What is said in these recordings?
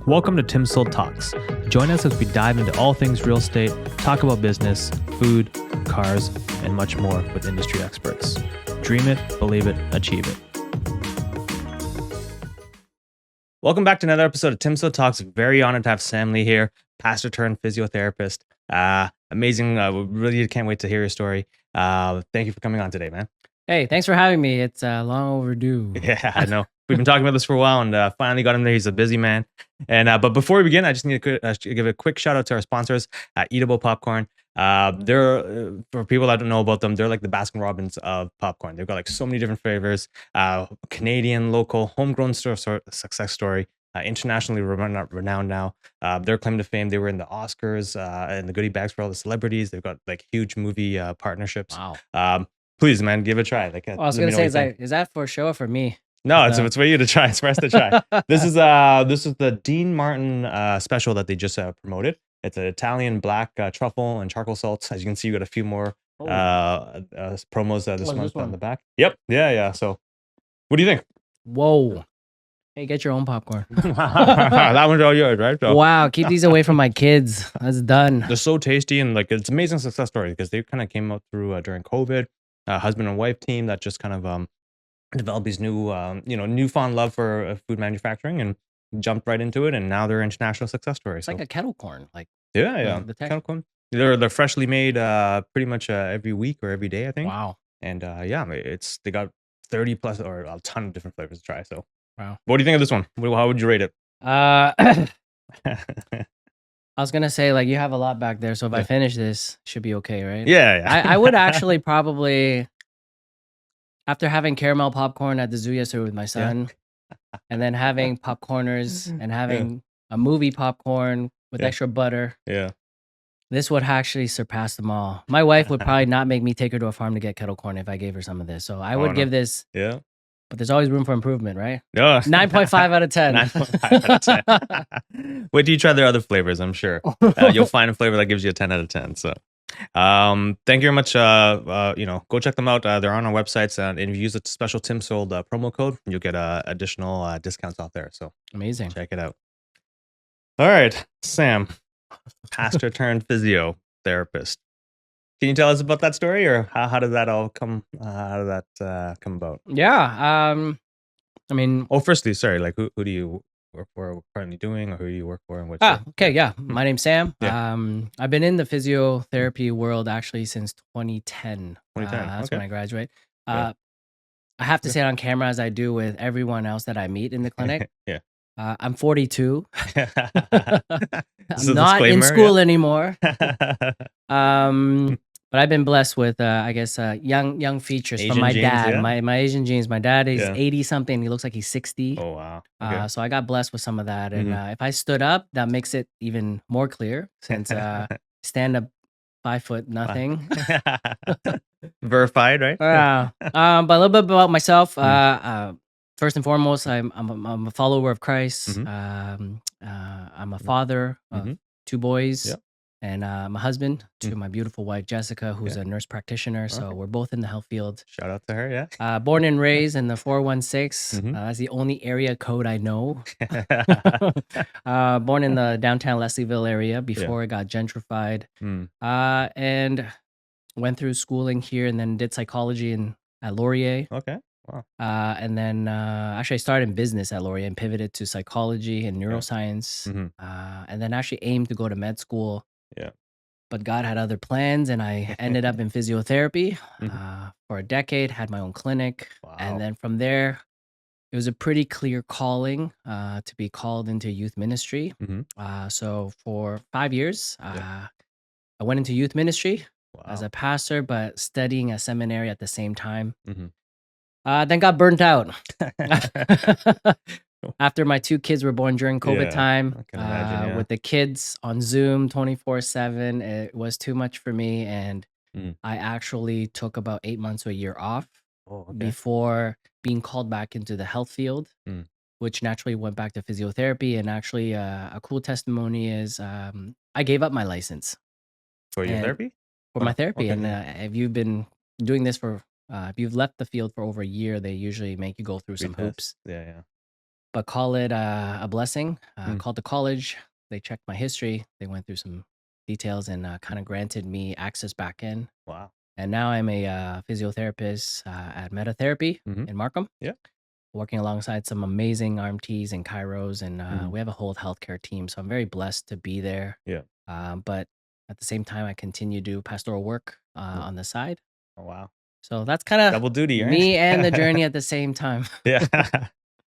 Welcome to TimSold Talks. Join us as we dive into all things real estate, talk about business, food, cars, and much more with industry experts. Dream it, believe it, achieve it. Welcome back to another episode of TimSold Talks. Very honored to have Sam Lee here, pastor turned physiotherapist. Amazing. We really can't wait to hear your story. Thank you for coming on today, man. Hey, thanks for having me. It's long overdue. Yeah, I know. We've been talking about this for a while, and finally got him there. He's a busy man. And but before we begin, I just need to give a quick shout out to our sponsors, Eatable Popcorn. They're for people that don't know about them, they're like the Baskin Robbins of popcorn. They've got like so many different flavors. Canadian, local, homegrown success story. Internationally renowned now. Their claim to fame, they were in the Oscars and the goodie bags for all the celebrities. They've got like huge movie partnerships. Wow. Please, man, give it a try. Like, I was gonna say, is that for a show or for me? No, it's for you to try. It's for us to try. This is the Dean Martin special that they just promoted. It's an Italian black truffle and charcoal salt. As you can see, you got a few more promos this month on the back. Yep. Yeah. So, what do you think? Whoa. Hey, get your own popcorn. That one's all yours, right? So, wow, keep these away from my kids. That's done. they're so tasty, and like it's an amazing success story because they kind of came out through during COVID. Husband and wife team that just kind of developed these new newfound love for food manufacturing and jumped right into it, and now they're international success stories. It's like a kettle corn, like yeah, the kettle corn. They're freshly made pretty much every week or every day, I think. Wow. And they got 30 plus or a ton of different flavors to try. So wow. What do you think of this one? How would you rate it? I was gonna say, like, you have a lot back there, so if I finish this, should be okay, right? Yeah. I would actually probably, after having caramel popcorn at the zoo yesterday with my son, and then having popcorners and having a movie popcorn with extra butter, this would actually surpass them all. My wife would probably not make me take her to a farm to get kettle corn if I gave her some of this. So I would give this. Yeah. But there's always room for improvement, right? No. 9.5 out of 10. 9.5 out of 10. Wait till you try their other flavors, I'm sure. You'll find a flavor that gives you a 10 out of 10. So thank you very much. Go check them out. They're on our websites. And if you use the special TimSold promo code, you'll get additional discounts off there. So amazing. Check it out. All right, Sam, pastor turned physiotherapist. Can you tell us about that story, or how did that all come? How did that come about? Yeah. I mean, firstly, sorry. Like, who do you work for? What currently doing, or who do you work for? And what? Okay. Yeah. My name's Sam. Yeah. I've been in the physiotherapy world actually since 2010. 2010. That's when I graduated. I have to say it on camera, as I do with everyone else that I meet in the clinic. I'm 42. I'm not in school anymore. But I've been blessed with, young features Asian from my dad. Yeah? My Asian genes. My dad is 80 something. He looks like he's 60. Oh wow! Okay. So I got blessed with some of that. And if I stood up, that makes it even more clear. Since stand up 5 foot nothing. Verified, right? But a little bit about myself. First and foremost, I'm a follower of Christ. I'm a father of 2 boys. Yep. And I'm a husband to my beautiful wife, Jessica, who's a nurse practitioner. So we're both in the health field. Shout out to her, yeah. Born and raised in the 416. That's the only area code I know. Born in the downtown Leslieville area before it got gentrified. And went through schooling here and then did psychology at Laurier. Okay. Wow. And then actually I started in business at Laurier and pivoted to psychology and neuroscience. And then actually aimed to go to med school. Yeah. But God had other plans, and I ended up in physiotherapy for a decade, had my own clinic. Wow. And then from there, it was a pretty clear calling to be called into youth ministry. So for 5 years, I went into youth ministry as a pastor, but studying a seminary at the same time. Then got burnt out. After my 2 kids were born during COVID time, I can imagine, with the kids on Zoom 24/7, it was too much for me. And I actually took about 8 months to a year off before being called back into the health field, which naturally went back to physiotherapy. And actually, a cool testimony is I gave up my license. For your therapy? For my therapy. And if you've been doing this if you've left the field for over a year, they usually make you go through some hoops. Yeah. but call it a blessing. Mm. Called the college. They checked my history. They went through some details and kind of granted me access back in. Wow. And now I'm a physiotherapist at MetaTherapy Hmm. in Markham, Yeah. working alongside some amazing RMTs and chiros, and Hmm. we have a whole healthcare team. So I'm very blessed to be there. Yeah. But at the same time, I continue to do pastoral work Yeah. on the side. Oh, wow. So that's kind of Double duty, right? me and the journey at the same time. Yeah.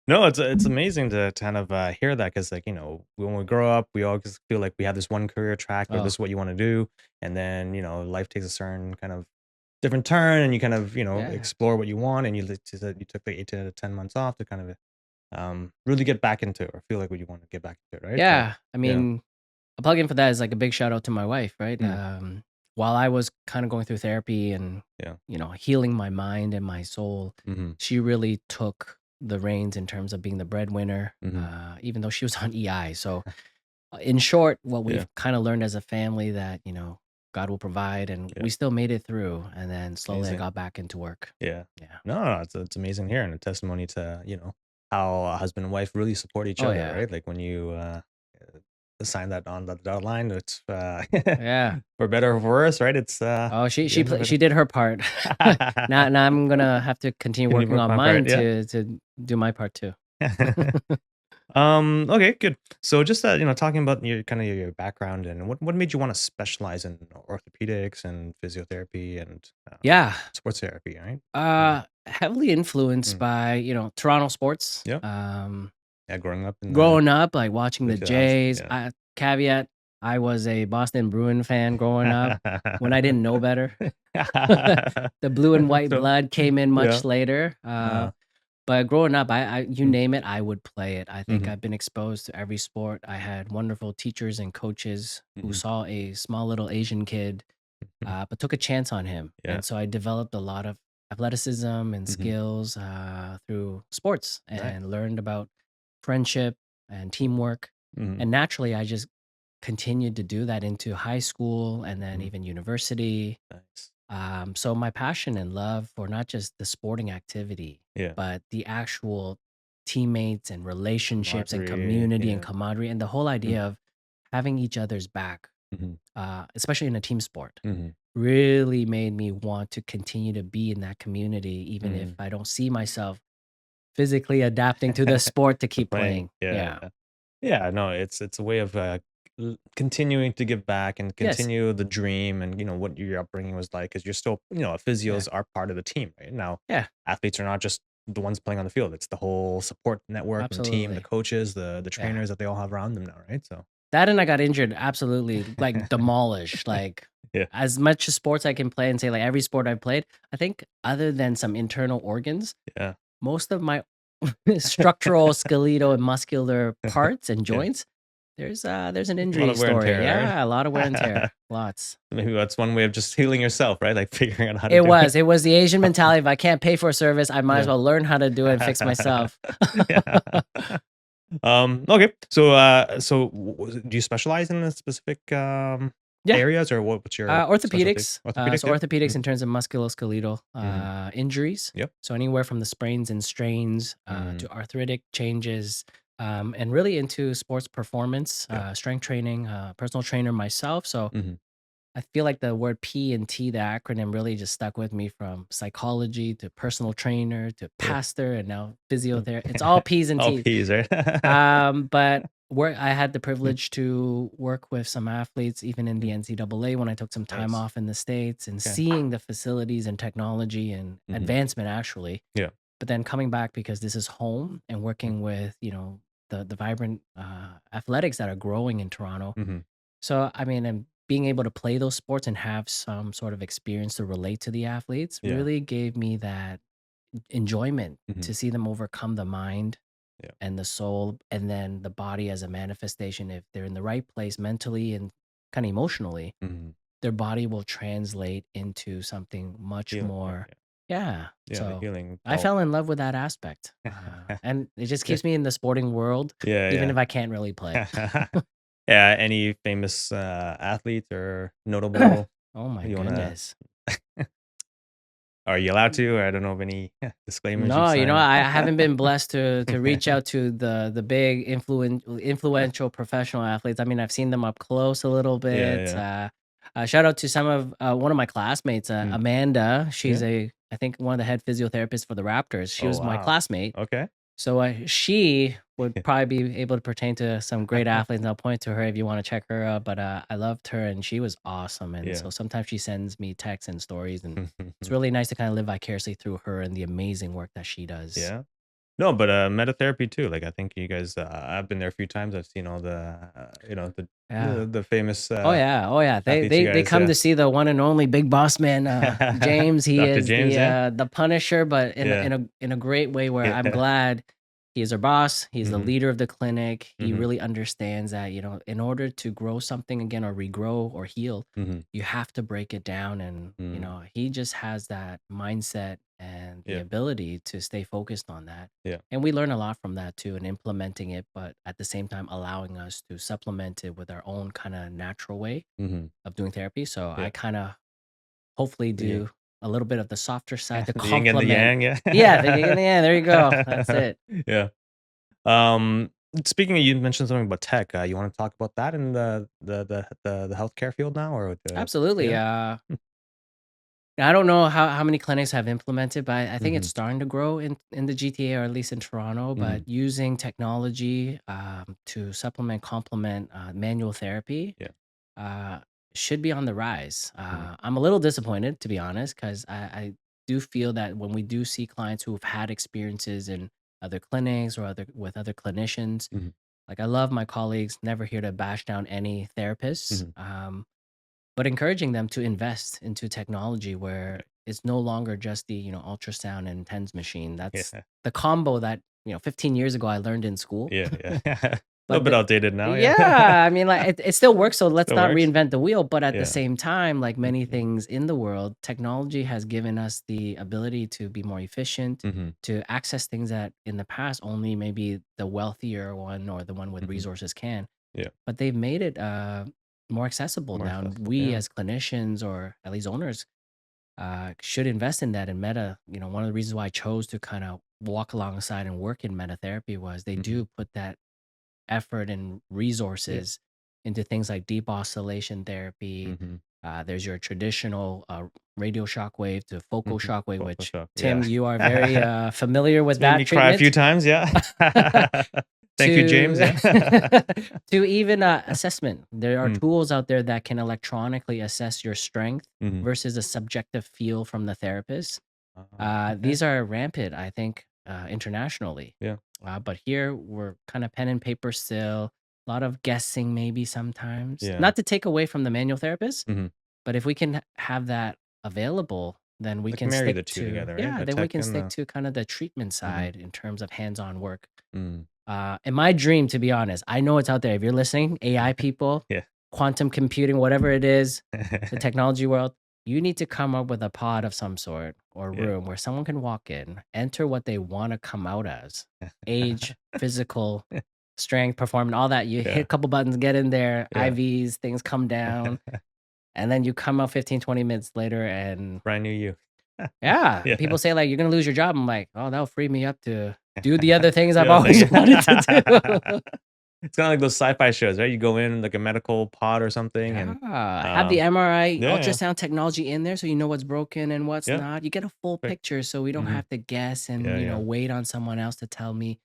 No, it's amazing to kind of hear that because, like, when we grow up, we always feel like we have this one career track or this Oh, is what you want to do, and then life takes a certain kind of different turn, and you kind of yeah. explore what you want, and you said you took like 8 to 10 months off to kind of really get back into it or feel like what you want to get back into it, right? So Yeah. I yeah. mean, a plug in for that is like a big shout out to my wife, right? Mm. While I was kind of going through therapy and, Yeah. healing my mind and my soul, Mm-hmm. she really took the reins in terms of being the breadwinner, Mm-hmm. even though she was on EI. So, in short, what Yeah. we've kind of learned as a family that, God will provide, and Yeah. we still made it through. And then slowly I Amazing. got back into work. Yeah. Yeah. No, it's amazing here and a testimony to, how a husband and wife really support each Oh, other, yeah. right? Like when you sign that on the dotted line, it's Yeah. for better or for worse, right? It's Oh, the end of she it. did her part. Now I'm gonna have to continue Can you working work on my mine part? Yeah. to do my part too. Okay, good. So just talking about your kind of your background and what made you want to specialize in orthopedics and physiotherapy and Yeah, sports therapy, right? heavily influenced Mm. by, Toronto sports. Yeah. Yeah, growing up in the Growing up, like watching the the 2000s. Jays. Caveat, I was a Boston Bruin fan growing up when I didn't know better. The blue and white So, blood came in yeah. much later. Uh, But growing up, you mm, name it, I would play it. I think mhm, I've been exposed to every sport. I had wonderful teachers and coaches who mhm, saw a small little Asian kid, mhm. but took a chance on him. Yeah. And so I developed a lot of athleticism and Mhm. skills through sports Nice. and learned about friendship and teamwork. Mhm, And naturally, I just continued to do that into high school and then mhm. even university. Nice. So my passion and love for not just the sporting activity, Yeah. but the actual teammates and relationships and Camaraderie. community and Yeah. camaraderie and the whole Mm, idea of having each other's back, mhm, especially in a team sport, mhm, really made me want to continue to be in that community, even if mhm. I don't see myself physically adapting to the sport to The keep playing. playing. Yeah, Yeah. yeah. Yeah, no, it's a way of, continuing to give back and Yes. continue the dream and, what your upbringing was like because 'cause you're still Yeah. physios are part of the team, right? Now, Yeah. athletes are not just the ones playing on the field, it's the whole support network and the team, the Absolutely. coaches, the Yeah. trainers that they all have around them now, right? So That and I got injured absolutely, like, demolished, like, yeah. as much as sports I can play and say, like, every sport I've played, I think other than some internal organs, Yeah. most of my structural, skeletal, and muscular parts and Yeah. joints, there's an A lot injury of wear and story. tear, Yeah, a lot of wear and right? tear, lots. Maybe that's one way of just healing yourself, right? Like figuring out how to It do it. was it was the Asian mentality. If I can't pay for a service, I might as Yeah. well learn how to do it and fix myself. Yeah. Okay. So do you specialize in a specific Yeah. areas or what's your specialty? Orthopedics. Orthopedics, So yeah. orthopedics Mm-hmm. in terms of musculoskeletal Mm-hmm. injuries. Yep. So anywhere from the sprains and strains Mm, to arthritic changes, and really into sports performance, yeah. strength training, personal trainer myself. So Mm-hmm. I feel like the word P and T, the acronym, really just stuck with me from psychology to personal trainer to Yeah. pastor and now Mm. physiotherapy. It's all P's and All T's. P's, right? But where I had the Mm, privilege to work with some athletes, even in the mm, NCAA, when I took some time nice. off in the States and Okay. seeing the facilities and technology and Mm-hmm. advancement actually. Yeah. But then coming back because this is home and Mm, working with, the vibrant athletics that are growing in Toronto. mm-hmm. So, I mean, and being able to play those sports and have some sort of experience to relate to the athletes Yeah. really gave me that enjoyment Mm-hmm. to see them overcome the mind Yeah. and the soul and then the body as a manifestation. If they're in the right place mentally and kind of emotionally, Mm-hmm. their body will translate into something much Healing. Yeah. more. Yeah. Yeah. Yeah. The So healing. I fell in love with that aspect, and it just keeps me in the sporting world even Yeah. if I can't really play. Yeah. Yeah, any famous athletes or notable Oh my you wanna goodness. Are you allowed to? Or I don't know of any disclaimers you've No, signed. I haven't been blessed to reach out to the big influential professional athletes. I mean, I've seen them up close a little Yeah, bit. yeah. Shout out to some of one of my classmates, Mm. Amanda. She's Yeah. I think one of the head physiotherapists for the Raptors. She Oh, was my wow. classmate. Okay. So she would probably be able to pertain to some great athletes. And I'll point to her if you want to check her out. But I loved her and she was awesome. And Yeah. so sometimes she sends me texts and stories, and it's really nice to kind of live vicariously through her and the amazing work that she does. Yeah. No, but MetaTherapy too. Like I think you guys, I've been there a few times. I've seen all the, Yeah. the famous Oh yeah, oh yeah. They athletes. You they guys, come to see the one and only big boss man, James. He Dr. is James. Yeah. the Punisher, but Yeah. in a great way. Where I'm Yeah. glad he is our boss. He's the Mhm. leader of the clinic. He Mhm. really understands that in order to grow something again or regrow or heal, Mhm. you have to break it down. And Mm. he just has that mindset and the Yeah. ability to stay focused on that. Yeah. And we learn a lot from that too, and implementing it, but at the same time allowing us to supplement it with our own kind of natural way Mhm. of doing therapy. So Yeah. I kind of hopefully The yin, do a little bit of the softer side to the yin and the complement. yang. Yeah. Yeah, the yin and the yang. There you go. That's it. Yeah. Um, Speaking of, you mentioned something about tech. You want to talk about that in the healthcare field now, or Absolutely. yeah? I don't know how many clinics have implemented, but I think it's Mhm. starting to grow in the GTA or at least in Toronto. Mhm. But using technology to complement manual therapy Yeah. uh, should be on the rise. Mhm. I'm a little disappointed, to be honest, because I do feel that when we do see clients who've had experiences in other clinics or with other clinicians, Mhm. like I love my colleagues, never here to bash down any therapists, Mhm. but encouraging them to invest into technology where Yeah. it's no longer just the ultrasound and TENS machine. That's Yeah. the combo that 15 years ago I learned in school. Yeah. Yeah. A little But bit outdated now. Yeah. yeah, I mean, like it still works. So let's Still not works. reinvent the wheel. But at the Yeah. same time, like many Mhm. things in the world, technology has given us the ability to be more efficient, Mhm. to access things that in the past only maybe the wealthier one or the one with Mhm. resources can. Yeah. But they've made it more accessible More now. And accessible. we Yeah. as clinicians or at least owners should invest in that. And Meta, one of the reasons why I chose to kind of walk alongside and work in Meta therapy was they Mhm. do put that effort and Yeah. resources into things like deep oscillation therapy. Mhm. There's your traditional radio shockwave to focal Mhm. shockwave, Vocal which shock. Yeah. Tim, you are very familiar with It's made me that cry a few treatment. times. Yeah. Thank you, James. To Yeah. to even assessment. There are Mm. tools out there that can electronically assess your strength Mhm. versus a subjective feel from the therapist. Okay. These are rampant, I think, internationally. Yeah. But here we're kind of pen and paper still, a lot of guessing maybe sometimes. Yeah. Not to take away from the manual therapist, Mhm. but if we can have that available, then we Like can marry stick the two to together, right? yeah, The then we tech can and stick the. to kind of the treatment Mhm. side in terms of hands-on work. Mm. And my dream, to be honest, I know it's out there. If you're listening, AI people, Yeah. quantum computing, whatever it is, the technology world, you need to come up with a pod of some sort or Yeah. room where someone can walk in, enter what they want to come out as age, physical, strength, performance, all that. You hit Yeah. a couple buttons, get in there, Yeah. IVs, things come down, and then you come out 15, 20 minutes later. And Brand new you. yeah, Yeah. people say, like, you're going to lose your job. I'm like, oh, that'll free me up to do the other things I've Yeah, always thing. wanted to do. It's kinda like those sci-fi shows, right? You go in like a medical pod or something and, Yeah, have the um MRI yeah, yeah, ultrasound technology in there so you know what's broken and what's yeah, not. You get a full quick. picture so we don't Mhm. have to guess and, Yeah, yeah. wait on someone else to tell me,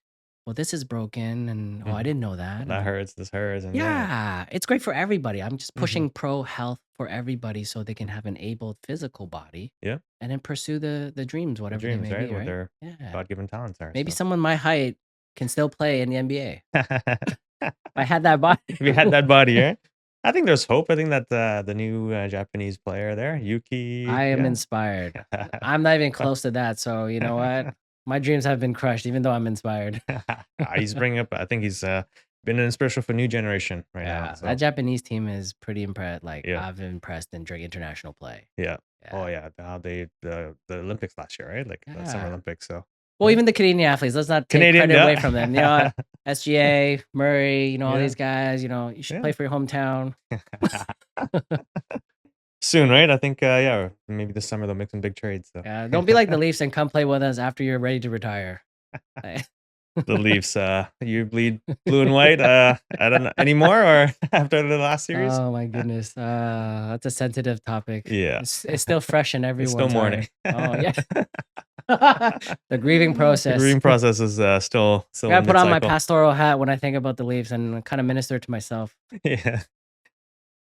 well, this is broken and oh, I Mhm. didn't know that. That And hurts, this hurts, and yeah. yeah, it's great for everybody. I'm just Mhm. pushing pro health for everybody so they can Mhm. have an able physical body Yeah, and then pursue the dreams, the whatever they dreams, may right? be, What right? their Yeah. God-given talents are, Maybe so. someone my height can still play in the NBA. If I had that body. If you had that body, right? I think there's hope. I think that, the new, Japanese player there, Yuki, I am yeah. inspired. I'm not even close to that, so you know what? My dreams have been crushed, even though I'm inspired. He's bringing up, I think he's, been an inspiration for new generation right now, Yeah, that so, Japanese team is pretty impressed. Like yeah. I've been impressed in during international play. Yeah. Oh, Yeah, yeah, how they the Olympics last year, right? Like, the Summer yeah. Olympics, so, Well, yeah. even the Canadian athletes. Let's not take Canadian, credit away yeah. from them. You know what? SGA, Murray, all Yeah, these guys. You should yeah. play for your hometown. soon, right? I think, yeah, or maybe this summer they'll make some big trades. So Don't be like the Leafs and come play with us after you're ready to retire. Like- the Leafs, you bleed blue and white. I don't know anymore, or after the last series. Oh my goodness. That's a sensitive topic. Yeah, It's still fresh in it's still everyone's morning. heart. Oh yeah. The grieving The process. grieving process is I still gotta in put on my mid-cycle. pastoral hat when I think about the Leafs and kind of minister to myself. Yeah.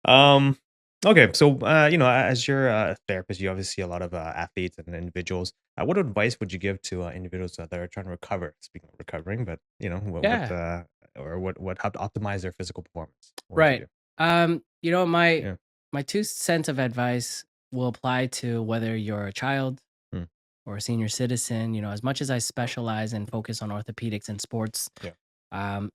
Um, okay. So, as you're a therapist, you obviously see a lot of athletes and individuals. What advice would you give to individuals that are trying to recover? Speaking of recovering, but Yeah. what how to optimize their physical performance? What would you Right. do? My Yeah. my 2 cents of advice will apply to whether you're a child Mm, or a senior citizen. As much as I specialize and focus on orthopedics and sports, yeah.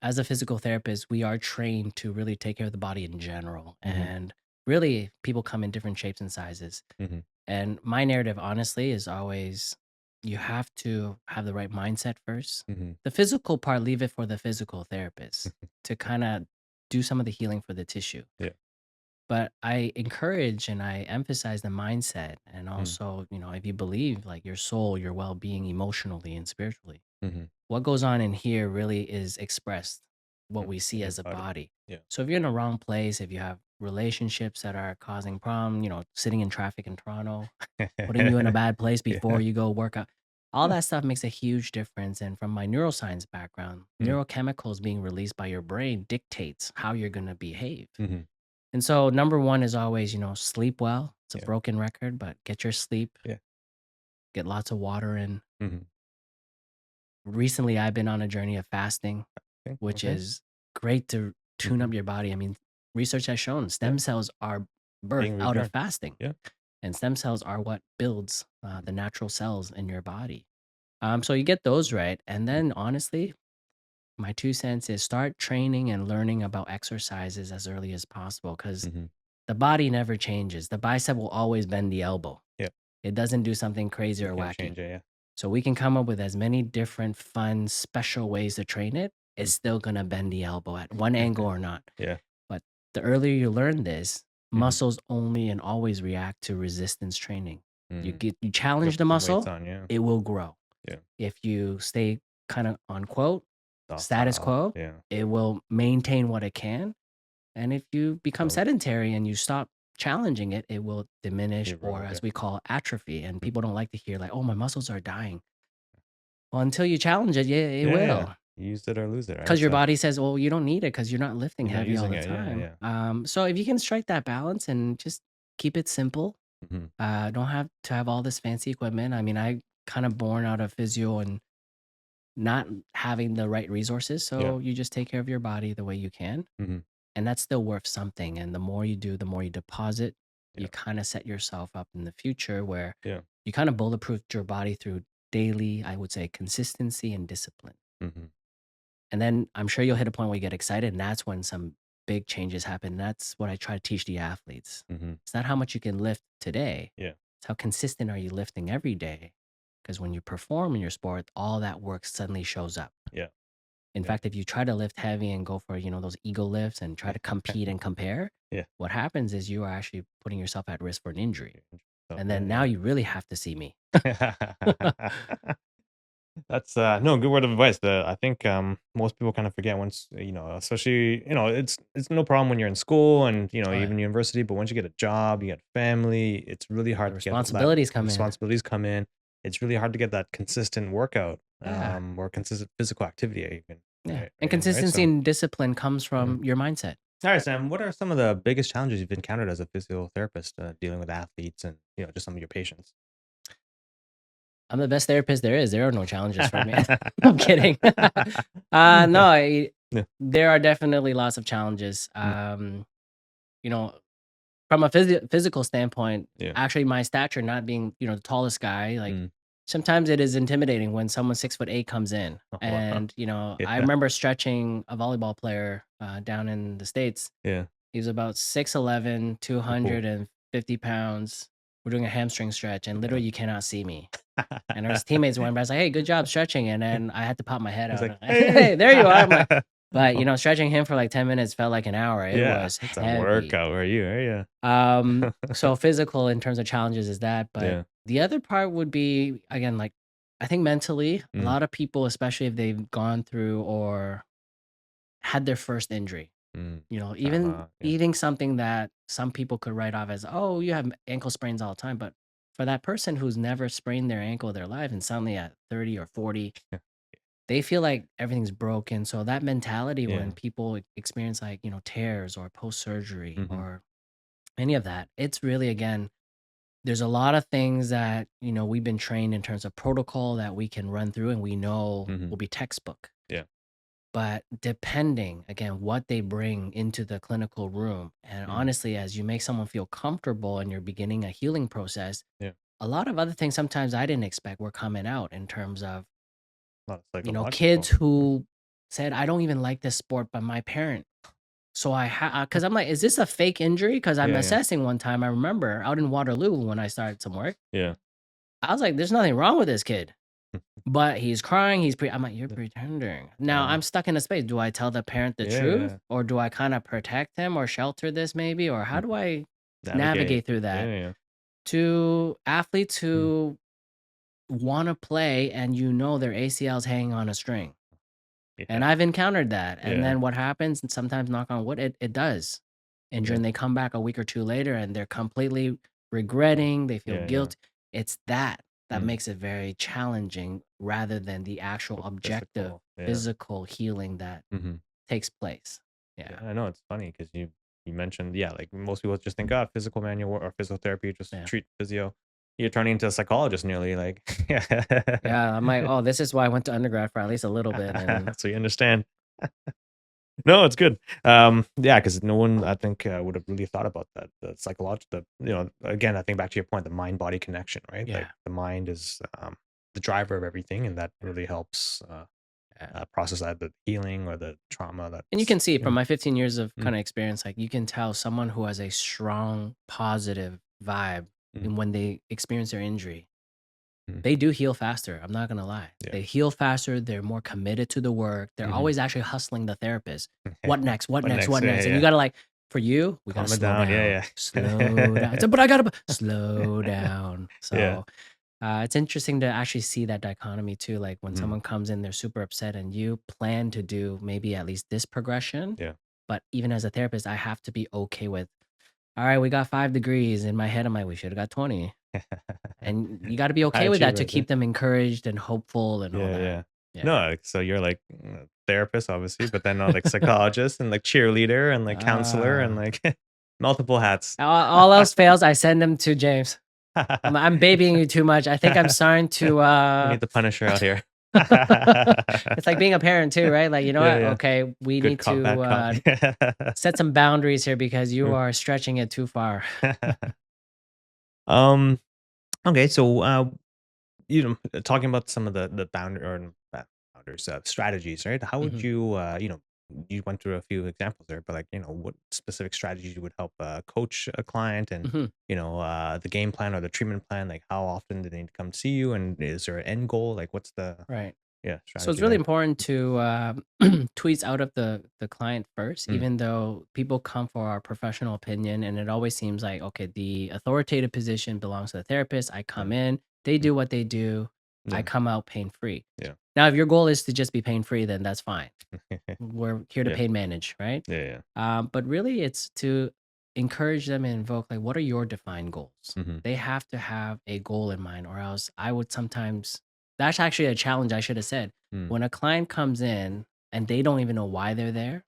as a physical therapist, we are trained to really take care of the body in general. Mm-hmm, And really, people come in different shapes and sizes. mm-hmm, And my narrative, honestly, is always you have to have the right mindset first. mm-hmm, The physical part, leave it for the physical therapist to kind of do some of the healing for the tissue. yeah. But I encourage and I emphasize the mindset. And Mm, also, if you believe like your soul, your well being emotionally and spiritually, mm-hmm, what goes on in here really is expressed what mm, we see in your as a body. body. Yeah. So if you're in the wrong place, if you have relationships that are causing problem, sitting in traffic in Toronto, putting you in a bad place before Yeah. you go work out, all that stuff makes a huge difference. And from my neuroscience background, Mm, neurochemicals being released by your brain dictates how you're going to behave. mm-hmm, And so number one is always, sleep well. It's a yeah. broken record, but get your sleep, Yeah. get lots of water in. Mm-hmm. Recently, I've been on a journey of fasting, Okay. which Okay. is great to tune Mm-hmm. up your body. I mean, research has shown Yeah. stem cells are birthed Being out of reborn. fasting, Yeah. and stem cells are what builds Mm-hmm, the natural cells in your body. So you get those right. And then honestly, my 2 cents is start training and learning about exercises as early as possible because mm-hmm. the body never changes. The bicep will always bend the elbow. Yeah. It doesn't do something crazy You or can't wacky. change it. So we can come up with as many different fun, special ways to train it. Yeah. It's still gonna bend the elbow at one angle or not. Yeah. But the earlier you learn this, Mm-hmm. muscles only and always react to resistance training. Mm. You You challenge gotta the put some weights muscle, on. Yeah. it will grow. Yeah. If you stay kind of on quote status Docile. quo, Yeah. it will maintain what it can. And if you become So sedentary and you stop challenging it, it will diminish or erode as it. we call atrophy. And Mhm. people don't like to hear like, oh, my muscles are dying. Well, until you challenge it, yeah, it Yeah, yeah. will. Use it or lose it, right? Because your So body says, well, you don't need it because you're not lifting you're not heavy all using the it. Yeah, time. yeah. So if you can strike that balance and just keep it simple, Mhm. don't have to have all this fancy equipment. I mean, I kind of born out of physio and not having the right resources. Yeah. So you just take care of your body the way you can. Mhm. And that's still worth something. And the more you do, the more you deposit, you Yeah. kind of set yourself up in the future where Yeah. you kind of bulletproof your body through daily, I would say, consistency and discipline. Mhm. And then I'm sure you'll hit a point where you get excited, and that's when some big changes happen. That's what I try to teach the athletes. Mhm. It's not how much you can lift today, Yeah. it's how consistent are you lifting every day. Because when you perform in your sport, all that work suddenly shows up. Yeah. In Yeah. fact, if you try to lift heavy and go for, those ego lifts and try to compete and compare, Yeah. what happens is you are actually putting yourself at risk for an injury. So, And then now yeah, you really have to see me. yeah. That's no good word of advice. I think most people kind of forget once especially it's no problem when you're in school and Oh, yeah. even university, but once you get a job, you get family, it's really The hard to get that responsibilities come in. responsibilities come in. It's really hard to get that consistent workout Yeah. or consistent physical activity even Yeah. And right. consistency So and discipline comes mhm. from your mindset. All right, Sam, what are some of the biggest challenges you've encountered as a physiotherapist dealing with athletes and just some of your patients? I'm the best therapist there is. There are no challenges for me. I'm kidding. No, Yeah. there are definitely lots of challenges. Mm, You know, from a physical standpoint, yeah. actually, my stature not being, the tallest guy, like Mm. sometimes it is intimidating when someone 6'8" comes in. Oh, wow. And, I Yeah. remember stretching a volleyball player down in the States. Yeah. He was about 6'11", Oh, cool. 250 pounds. We're doing a hamstring stretch, and Yeah. literally you cannot see me. And his teammates went by. I was like, "Hey, good job stretching." And then I had to pop my head He's out. like, Hey, hey. there you are. I'm like, But, stretching him for like 10 minutes felt like an hour. It Yeah, was it's a heavy. workout for you, right? So physical in terms of challenges is that, but Yeah. the other part would be, again, like, I think mentally, a Mm, lot of people, especially if they've gone through or had their first injury, mm. even Trauma, yeah. eating something that some people could write off as, oh, you have ankle sprains all the time. But for that person who's never sprained their ankle their life and suddenly at 30 or 40, they feel like everything's broken. So that mentality when Yeah. people experience like, tears or post surgery Mhm, or any of that, it's really, again, there's a lot of things that, we've been trained in terms of protocol that we can run through and we know mhm. will be textbook. Yeah. But depending, again, what they bring into the clinical room, and Mhm. honestly, as you make someone feel comfortable and you're beginning a healing process, Yeah. a lot of other things sometimes I didn't expect were coming out in terms of, A lot of kids psychological. Mm. who said, I don't even like this sport, but my parent. So because I'm like, is this a fake injury? Because I'm Yeah, yeah. assessing one time, I remember out in Waterloo when I started some work, Yeah. I was like, there's nothing wrong with this kid. But he's crying, I'm like, "You're Yeah. pretending." Now Uh, I'm stuck in a space. Do I tell the parent the yeah, truth? yeah. Or do I kinda protect him or shelter this maybe? Or how do Mhm. I Navigate. navigate through Yeah, that? yeah. To athletes Mm. who wanna play and their ACL's hanging on a string. And Yeah. I've encountered that, and Yeah. then what happens, and sometimes knock on wood, it does injure, Yeah. and they come back a week or 2 later, and they're completely regretting, they feel Yeah, yeah. guilt. It's that Mm. makes it very challenging rather than the actual The objective physical. Yeah. physical healing that Mhm. takes place. Yeah, Yeah, I know it's funny because you mentioned, yeah, like most people just think, oh, physical manual or physical therapy, just yeah. treat physio. You're turning into a psychologist nearly, like, yeah. Yeah, I'm like, "Oh, this is why I went to undergrad for at least a little bit," and So you understand. No, it's good. Yeah, because no one, I think, would have really thought about that. The psychological, again, I think back to your point, the mind body connection, right? Like yeah, the mind is the driver of everything, and that really helps yeah. process either the healing or the trauma And you that's, can see from my 15 years of mm, kinda experience, like, you can tell someone who has a strong positive vibe, mm, and when they experience their injury, mm, they do heal faster, I'm not gonna lie. yeah. They heal faster, they're more committed to the work, they're Hmm. always actually hustling the therapist. "What next? What What next? next? What Yeah, next?" And you yeah. gotta, like, for you, we gotta Calm it slow down. down, Yeah, slow down. It's yeah. like, "But I gotta slow down." Yeah. So, it's interesting to actually see that dichotomy too, like, when Mhm. someone comes in, they're super upset, and you plan to do maybe at least this progression, Yeah. but even as a therapist, I have to be okay with, "Alright, we got 5 degrees." In my head, I'm like, "We should've got 20." And you gotta be High okay with that to achievers, yeah. keep them encouraged and hopeful and all Yeah, that. yeah. No, Yeah. like, so you're like therapist, obviously, but then like psychologist and like cheerleader and like counselor and Ah. like multiple hats. All else fails, I send them to James. I'm babying you too much. I think I'm starting to, We need the Punisher out here. it's like being a parent too, right? Like, you know Yeah, what? yeah. Okay, we Good need cop, to, bad cop. set some boundaries here because you Mm. are stretching it too far. um. Okay, so talking about some of the boundary or boundaries, strategies, right? How would Mhm, you, you went through a few examples there, but like, what specific strategies you would help coach a client and, mhm. the game plan or the treatment plan, like how often do they need to come see you? And is there an end goal? Like what's the, Right. yeah, So it's strategy really there? important to tweeze out of the client first, Mm, even though people come for our professional opinion, and it always seems like, okay, the authoritative position belongs to the therapist. I yeah. come in, they Mm, do what they do, I yeah. come out pain free. Yeah. Now, if your goal is to just be pain free, then that's fine. We're here to Yeah. pain manage, right? Yeah. Yeah. But really, it's to encourage them and invoke, like, what are your defined goals? Mm-hmm. They have to have a goal in mind, or else I would sometimes, that's actually a challenge I should have said. Mm. When a client comes in and they don't even know why they're there,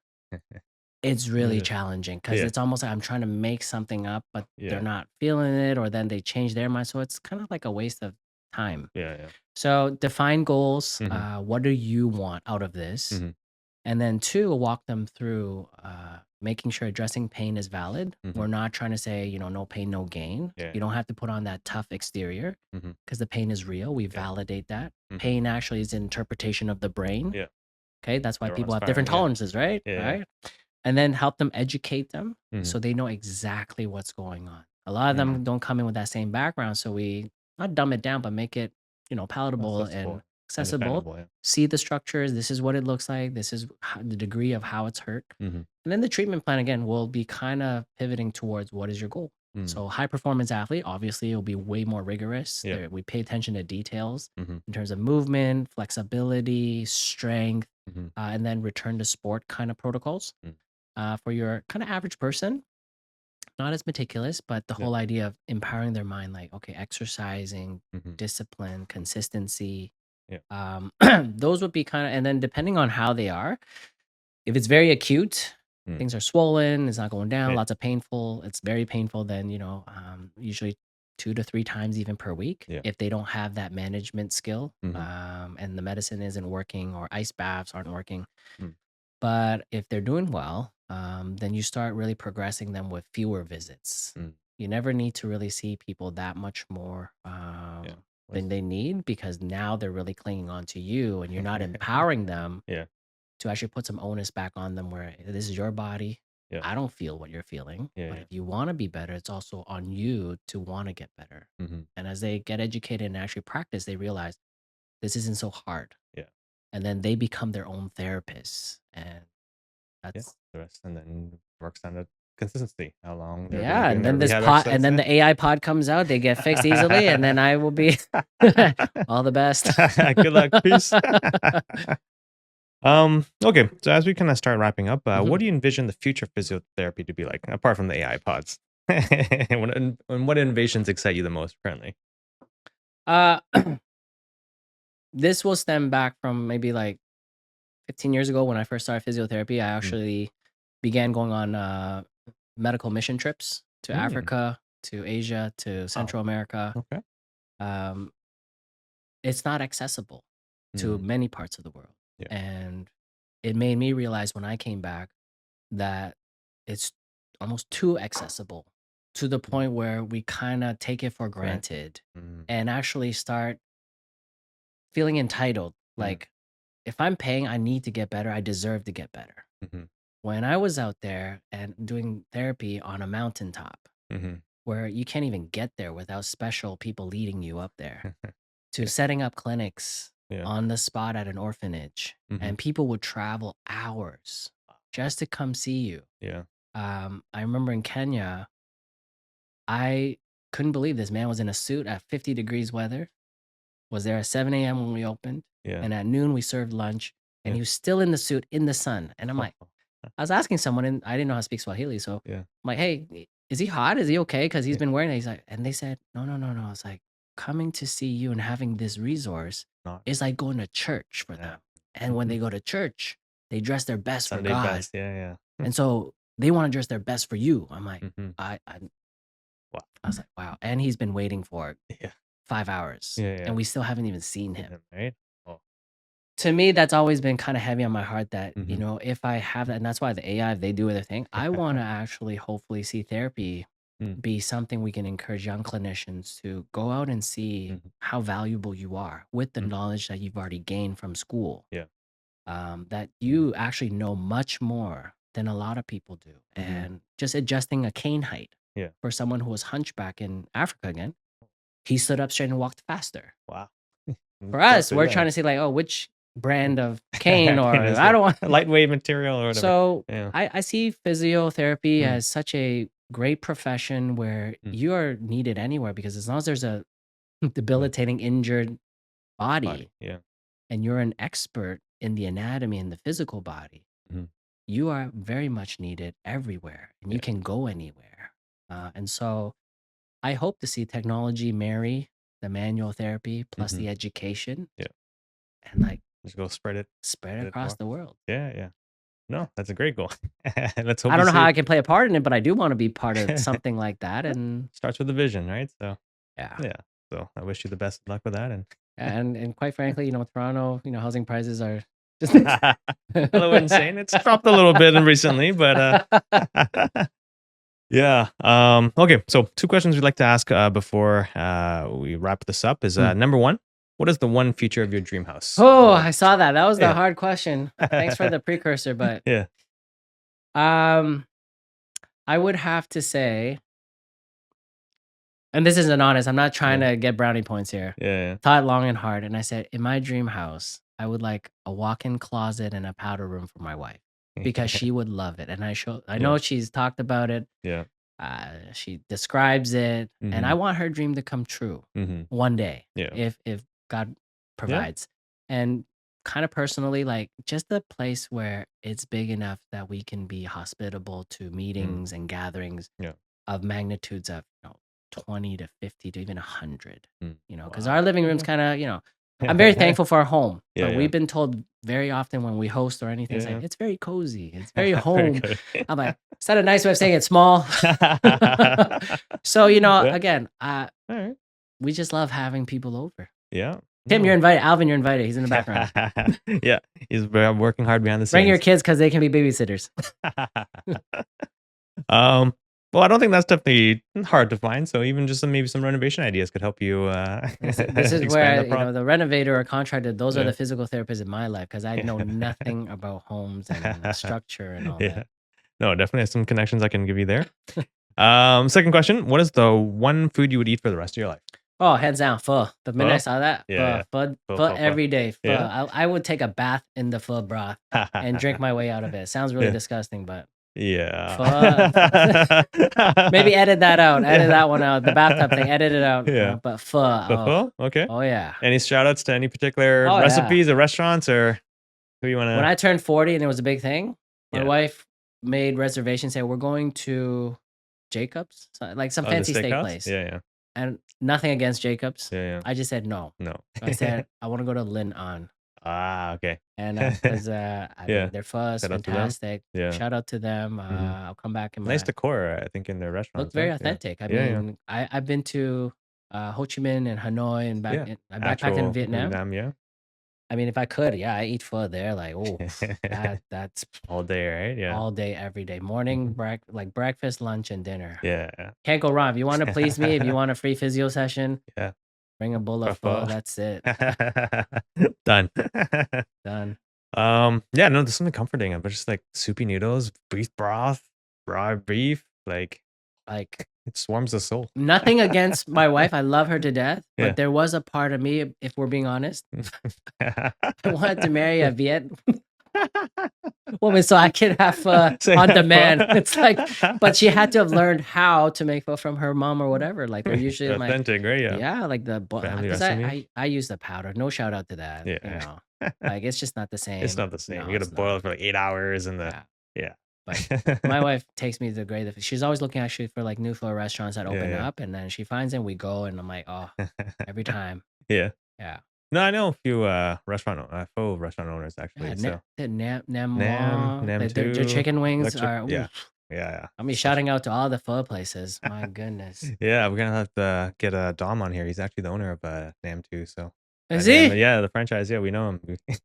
it's really Yeah. challenging because Yeah. it's almost like I'm trying to make something up, but they're Yeah. not feeling it, or then they change their mind. So it's kind of like a waste of time. Yeah. Yeah. So define goals. Mm-hmm. What do you want out of this? Mm-hmm. And then two, walk them through making sure addressing pain is valid. Mm-hmm. We're not trying to say, no pain, no gain. Yeah. You don't have to put on that tough exterior Mm-hmm. because the pain is real. We Yeah. validate that. Mm-hmm. Pain actually is an interpretation of the brain. Yeah. Okay. That's why people Everyone's have different firing. Yeah. tolerances, right? Yeah. Yeah. Right. And then help them educate them Mm-hmm. so they know exactly what's going on. A lot of Mm-hmm. them don't come in with that same background. So we not dumb it down, but make it, palatable and Accessible. accessible. Understandable. Yeah. See the structures. This is what it looks like. This is the degree of how it's hurt. Mm-hmm. And then the treatment plan again will be kind of pivoting towards what is your goal. So high performance athlete, obviously, it'll be way more rigorous. Yeah. We pay attention to details Mm-hmm. in terms of movement, flexibility, strength, Mm-hmm. and then return to sport kind of protocols. For your kind of average person, not as meticulous, but the Yeah. whole idea of empowering their mind, like, okay, exercising, Mm-hmm. discipline, consistency. Yeah. Those would be kind of, and then depending on how they are, if it's very acute, things are swollen, it's not going down, Yeah. lots of painful, it's very painful, then, usually 2 to 3 times even per week. Yeah. If they don't have that management skill, Mm-hmm. and the medicine isn't working or ice baths aren't working. Mm. But if they're doing well, then you start really progressing them with fewer visits. You never need to really see people that much more Yeah. than they need, because now they're really clinging on to you and you're not empowering them Yeah. to actually put some onus back on them where this is your body. Yeah. I don't feel what you're feeling. Yeah, But yeah. if you want to be better, it's also on you to want to get better. Mm-hmm. And as they get educated and actually practice, they realize this isn't so hard. Yeah. And then they become their own therapists. And Yeah. that's The rest, and then works on the consistency. How long they're yeah. doing And their then this rehab pod, and exercise. then the AI pod comes out, they get fixed easily, and then I will be all the best. Good luck. Peace. Okay. So as we kind of start wrapping up, what do you envision the future of physiotherapy to be like, apart from the AI pods? And what innovations excite you the most currently? Uh, this will stem back from maybe like 15 years ago when I first started physiotherapy. I actually began going on medical mission trips to Africa, to Asia, to Central America. Okay. It's not accessible to many parts of the world. Yeah. And it made me realize when I came back that it's almost too accessible, to the point where we kind of take it for granted and actually start feeling entitled. Like, if I'm paying, I need to get better. I deserve to get better. When I was out there and doing therapy on a mountaintop where you can't even get there without special people leading you up there, to setting up clinics Yeah. on the spot at an orphanage, and people would travel hours just to come see you. Yeah. I remember in Kenya, I couldn't believe this man was in a suit at 50 degrees weather, was there at 7 a.m. when we opened, Yeah. and at noon we served lunch, and Yeah. he was still in the suit in the sun. And I'm like, I was asking someone, and I didn't know how to speak Swahili, so Yeah. I'm like, hey, is he hot? Is he okay? Because he's been wearing it. He's like, and they said, no, no, no, no. It's like, coming to see you and having this resource Not is like going to church for them. And when they go to church, they dress their best for Sunday God. best. Yeah. Yeah. And so they want to dress their best for you. I'm like, Wow. I was like, wow. And he's been waiting for Yeah. 5 hours. Yeah, yeah. And we still haven't even seen him. Right. Oh. To me, that's always been kind of heavy on my heart that, if I have that, and that's why the AI, if they do their thing, I want to actually hopefully see therapy be something we can encourage young clinicians to go out and see how valuable you are with the knowledge that you've already gained from school. Yeah. That you actually know much more than a lot of people do. And just adjusting a cane height Yeah. for someone who was hunchback in Africa again, he stood up straight and walked faster. Wow. For us, we're trying to see like, oh, which brand of cane, or Is I it don't want lightweight material or whatever. So Yeah. I see physiotherapy as such a great profession where you are needed anywhere, because as long as there's a debilitating injured body Yeah. and you're an expert in the anatomy and the physical body, you are very much needed everywhere, and you can go anywhere. And so I hope to see technology marry the manual therapy plus the education. Yeah. And like Just go spread it across more. the world. Yeah. Yeah. No, that's a great goal. Let's hope I don't know you how see I can play a part in it, but I do want to be part of something like that. And starts with a vision, right? So yeah. yeah. So I wish you the best of luck with that. And quite frankly, Toronto, housing prices are just A little insane. It's dropped a little bit recently, but yeah. Okay. So 2 questions we'd like to ask before we wrap this up is number 1, what is the one feature of your dream house? Oh, I saw that. That was the Yeah. hard question. Thanks for the precursor, but Yeah. I would have to say, and this isn't honest. I'm not trying to get brownie points here. Yeah. Thought long and hard, and I said, in my dream house, I would like a walk-in closet and a powder room for my wife because she would love it. And I know she's talked about it. Yeah. She describes it, and I Mhm. want her dream to come true Mhm. one day, Yeah. if God provides. And kind of personally, like just a place where it's big enough that we can be hospitable to meetings and gatherings Yeah. of magnitudes of 20 to 50 to even 100. Mm. Because Wow. our living room's kind of, I'm very thankful for our home, Yeah, but yeah. we've been told very often when we host or anything, it's Yeah. like, it's very cozy, it's very Very home. good. I'm like, is that a nice way of saying it's small? So, Yeah. again, All right. we just love having people over. Yeah. Tim, No. you're invited. Alvin, you're invited. He's in the background. Yeah. He's working hard behind the scenes. Bring your kids because they can be babysitters. Well, I don't think that's definitely hard to find. So even just maybe some renovation ideas could help you. This is expand where, the prop. the renovator or contractor, those are Yeah. the physical therapists in my life because I know nothing about homes and structure and all Yeah. that. No, definitely have some connections I can give you there. Second question: what is the one food you would eat for the rest of your life? Oh, hands down, pho. The minute I Pho? saw that, Yeah, pho, Pho, pho pho, pho. every day. Pho. Yeah. I would take a bath in the pho broth and drink my way out of it. It sounds really Yeah. disgusting, but Yeah. maybe edit that out. Edit Yeah. that one out. The bathtub thing, edit it out. Yeah. But pho. The pho? Okay. Oh, yeah. Any shout outs to any particular Oh, yeah. recipes or restaurants or who you want to? When I turned 40 and it was a big thing, my Yeah. wife made reservations, said, we're going to Jacob's, like some the fancy steak steakhouse? place. Yeah. And nothing against Jacob's. Yeah. I just said no. No. I said, I want to go to Lin On. Okay. And because Yeah. mean, their pho is Shout out to them. fantastic. Yeah. Shout out to them. I'll come back in Nice decor, I think, in their restaurants. look very right? Yeah. authentic. I Yeah, mean, I've been to Ho Chi Minh and Hanoi and Yeah. I backpacked Actual in Vietnam. yeah. I mean, if I could, I eat pho there. Like, oh, that's All day, right? Yeah. all day, every day, morning, like breakfast, lunch, and dinner. Yeah. Can't go wrong. If you want to please me, if you want a free physio session, Yeah. bring a bowl of pho. That's it. Done. Done. Yeah, no, there's something comforting about just like soupy noodles, beef broth, raw beef, like it warms the soul. Nothing against my wife. I love her to death. But Yeah. there was a part of me, if we're being honest, I wanted to marry a Viet woman so I could have on demand. It's like, but she had to have learned how to make pho from her mom or whatever. Like they're usually authentic, right? Yeah. like the Family because recipe. I use the powder. No shout out to that. Yeah. Like it's just not the same. It's not the same. No, You gotta it's boil not. it for like 8 hours and the Yeah. But my wife takes me to the great. She's always looking actually for like new pho restaurants that open up, and then she finds them. We go, and I'm like, oh, every time. Yeah. Yeah. No, I know a few pho restaurant owners actually. So Nam Nam their too. chicken wings Electric- are. yeah. Oof. Yeah. I mean, shouting out to all the pho places. My goodness. Yeah, we're gonna have to get Dom on here. He's actually the owner of Nam too. So Is he? Yeah, the franchise. Yeah, we know him.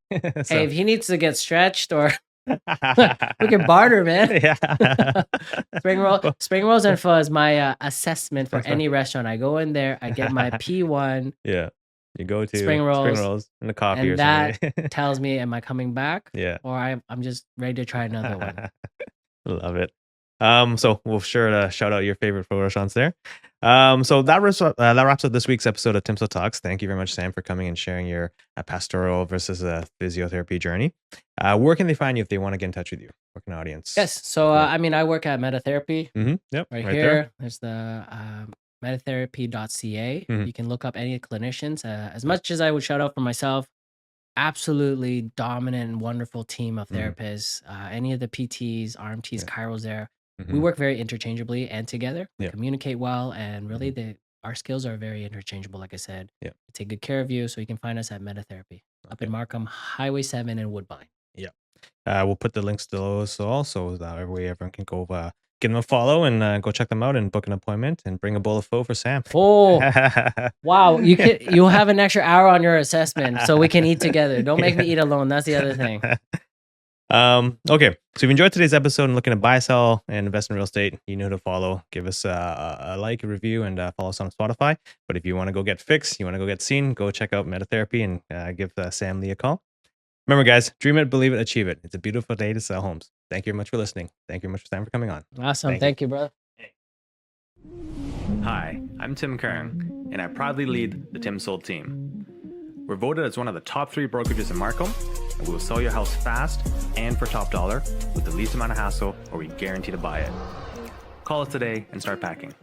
Hey, if he needs to get stretched or we can barter, man. Yeah. Spring rolls and pho is my assessment for any restaurant. I go in there, I get my P1. Yeah. You go to spring rolls and the coffee or and that something. tells me, am I coming back? Yeah. Or I'm just ready to try another one. Love it. So we'll sure to shout out your favorite pho restaurants there. So that wraps up this week's episode of TimSold Talks. Thank you very much, Sam, for coming and sharing your pastoral versus physiotherapy journey. Where can they find you if they want to get in touch with you? Where can the audience? Yes. So I mean, I work at MetaTherapy. Yep. Right there. here. There's the MetaTherapy.ca. You can look up any clinicians. As much as I would shout out for myself, absolutely dominant and wonderful team of therapists. Any of the PTs, RMTs, chiros there. We work very interchangeably and together. We communicate well, and really our skills are very interchangeable. Like I said, we take good care of you. So you can find us at MetaTherapy up in Markham, Highway 7 in Woodbine. Yeah. We'll put the links below us also, that everyone can go give them a follow and go check them out and book an appointment and bring a bowl of pho for Sam. Oh, wow. You'll have an extra hour on your assessment so we can eat together. Don't make me eat alone. That's the other thing. Okay. So if you enjoyed today's episode and looking to buy, sell, and invest in real estate, you know who to follow. Give us a like, a review, and follow us on Spotify. But if you want to go get fixed, you want to go get seen, go check out MetaTherapy and give Sam Lee a call. Remember, guys, dream it, believe it, achieve it. It's a beautiful day to sell homes. Thank you very much for listening. Thank you very much, Sam, for coming on. Awesome. Thank you, brother. Hi, I'm Tim Kern, and I proudly lead the TimSold team. We're voted as one of the top 3 brokerages in Markham, and we will sell your house fast and for top dollar with the least amount of hassle, or we guarantee to buy it. Call us today and start packing.